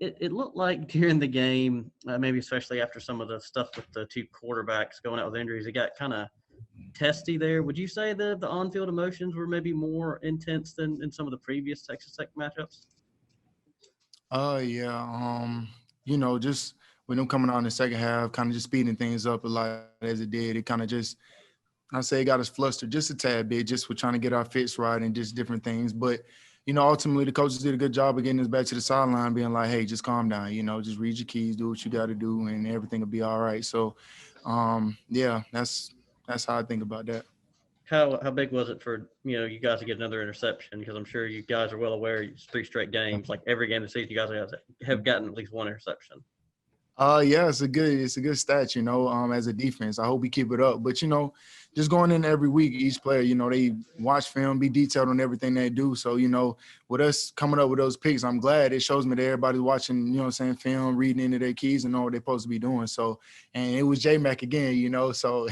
it looked like during the game, maybe especially after some of the stuff with the two quarterbacks going out with injuries, it got kind of testy there. Would you say the on-field emotions were maybe more intense than in some of the previous Texas Tech matchups? Yeah. Just with them coming out in the second half, kind of just speeding things up a lot as it did. It kind of just, I say, it got us flustered just a tad bit, just with trying to get our fits right and just different things. But ultimately the coaches did a good job of getting us back to the sideline, being like, hey, just calm down. Just read your keys, do what you got to do, and everything will be all right. So, yeah, that's how I think about that. How big was it for you guys to get another interception? Because I'm sure you guys are well aware it's three straight games. Like every game this season, you guys have gotten at least one interception. Yeah, it's a good stat, as a defense. I hope we keep it up. But, just going in every week, each player, they watch film, be detailed on everything they do. So, with us coming up with those picks, I'm glad it shows me that everybody's watching, film, reading into their keys and know what they're supposed to be doing. So, and it was J-Mac again, so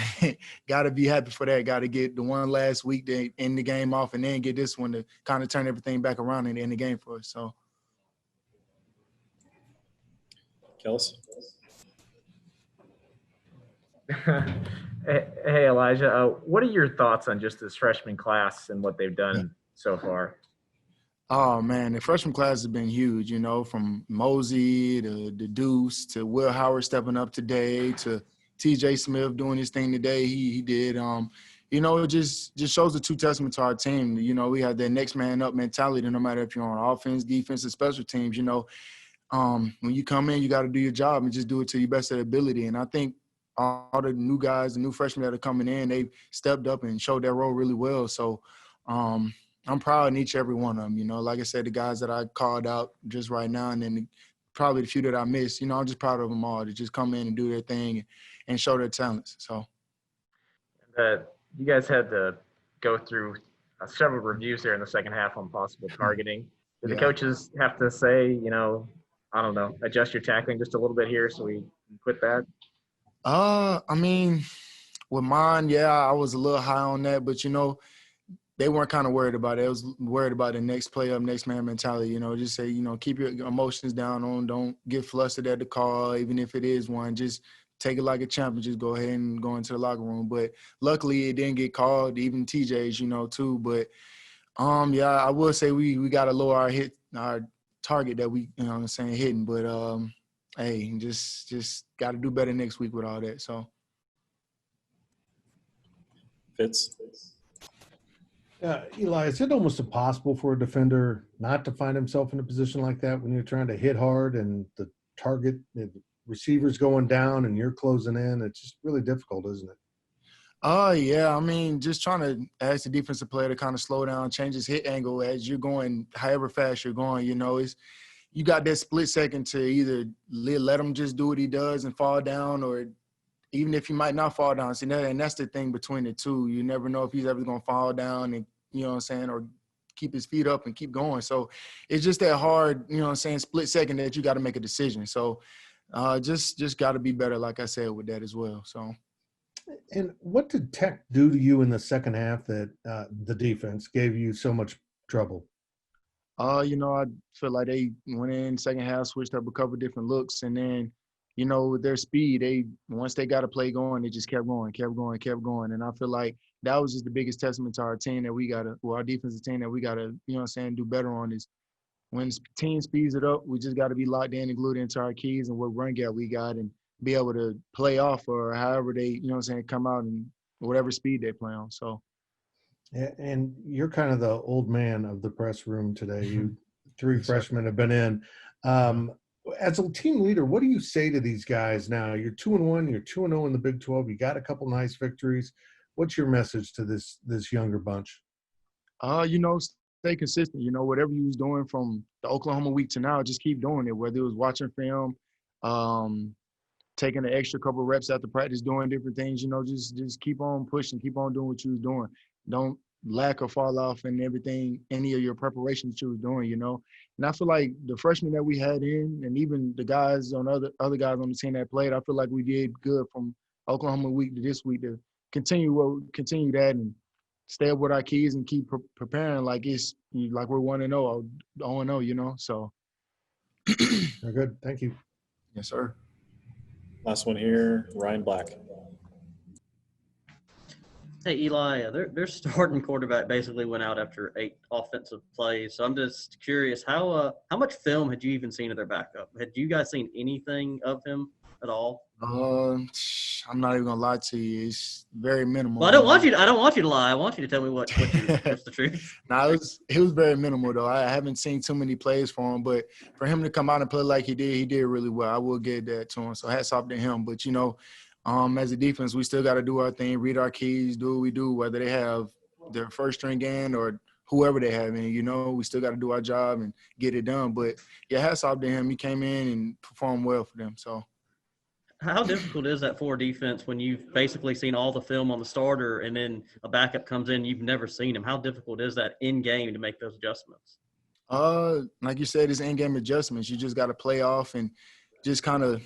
got to be happy for that. Got to get the one last week to end the game off and then get this one to kind of turn everything back around and end the game for us. So. Kels? Hey, Elijah, what are your thoughts on just this freshman class and what they've done so far? Oh, man, the freshman class has been huge, from Mosey to the Deuce to Will Howard stepping up today to TJ Smith doing his thing today. He did. It just shows the true testament to our team. We have that next man up mentality no matter if you're on offense, defense, or special teams. When you come in, you got to do your job and just do it to your best ability. And I think all the new guys, the new freshmen that are coming in, they've stepped up and showed their role really well. So I'm proud of each and every one of them. Like I said, the guys that I called out just right now and then probably the few that I missed, I'm just proud of them all to just come in and do their thing and show their talents. So you guys had to go through several reviews there in the second half on possible targeting. Did the coaches have to say, I don't know, adjust your tackling just a little bit here so we can quit that? With mine, I was a little high on that, but they weren't kind of worried about it. I was worried about the next play up, next man mentality. Just say, keep your emotions down. Don't get flustered at the call, even if it is one. Just take it like a champ and just go ahead and go into the locker room. But luckily, it didn't get called. Even TJ's, too. But I will say we got to lower our target that we, hitting. But hey, just got to do better next week with all that. So. Fitz? Eli, is it almost impossible for a defender not to find himself in a position like that when you're trying to hit hard and the target, the receiver's going down and you're closing in? It's just really difficult, isn't it? Just trying to ask the defensive player to kind of slow down, change his hit angle as you're going, however fast you're going, you got that split second to either let him just do what he does and fall down, or even if he might not fall down. And that's the thing between the two. You never know if he's ever going to fall down and, or keep his feet up and keep going. So it's just that hard, split second that you got to make a decision. So just got to be better, like I said, with that as well. So. And what did Tech do to you in the second half that the defense gave you so much trouble? I feel like they went in second half, switched up a couple different looks, and then, with their speed, once they got a play going, they just kept going. And I feel like that was just the biggest testament to our team that our defensive team that we got to, do better on is when the team speeds it up, we just got to be locked in and glued into our keys and what run gap we got and be able to play off or however they, come out and whatever speed they play on. So. And you're kind of the old man of the press room today. You three freshmen have been in. As a team leader, what do you say to these guys now? You're 2-1, you're 2-0 in the Big 12. You got a couple nice victories. What's your message to this younger bunch? Stay consistent. Whatever you was doing from the Oklahoma week to now, just keep doing it. Whether it was watching film, taking an extra couple reps after practice, doing different things, just keep on pushing, keep on doing what you was doing. Don't lack or fall off in any of your preparation that you was doing, And I feel like the freshmen that we had in and even the guys on other guys on the team that played, I feel like we did good from Oklahoma week to this week to continue that and stay up with our keys and keep preparing like we're 1-0, 0-0, So. Very good. Thank you. Yes, sir. Last one here, Ryan Black. Hey, Eli, their starting quarterback basically went out after 8 offensive plays. So I'm just curious, how much film had you even seen of their backup? Had you guys seen anything of him at all? I'm not even gonna lie to you. It's very minimal. Well, I don't want you to lie. I want you to tell me what's the truth. Nah, it was very minimal though. I haven't seen too many plays for him, but for him to come out and play like he did really well. I will give that to him. So hats off to him. But as a defense, we still got to do our thing, read our keys, do what we do, whether they have their first string in or whoever they have in. We still got to do our job and get it done. But yeah, hats off to him. He came in and performed well for them. So. How difficult is that for defense when you've basically seen all the film on the starter and then a backup comes in, you've never seen him? How difficult is that in game to make those adjustments? Like you said, it's in-game adjustments. You just got to play off and just kind of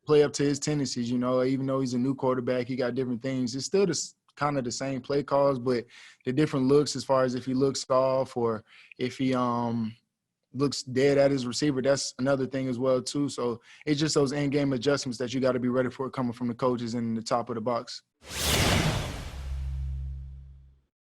play up to his tendencies. Even though he's a new quarterback, he got different things. It's still kind of the same play calls, but the different looks as far as if he looks off or if he looks dead at his receiver, that's another thing as well too. So it's just those in-game adjustments that you got to be ready for coming from the coaches in the top of the box.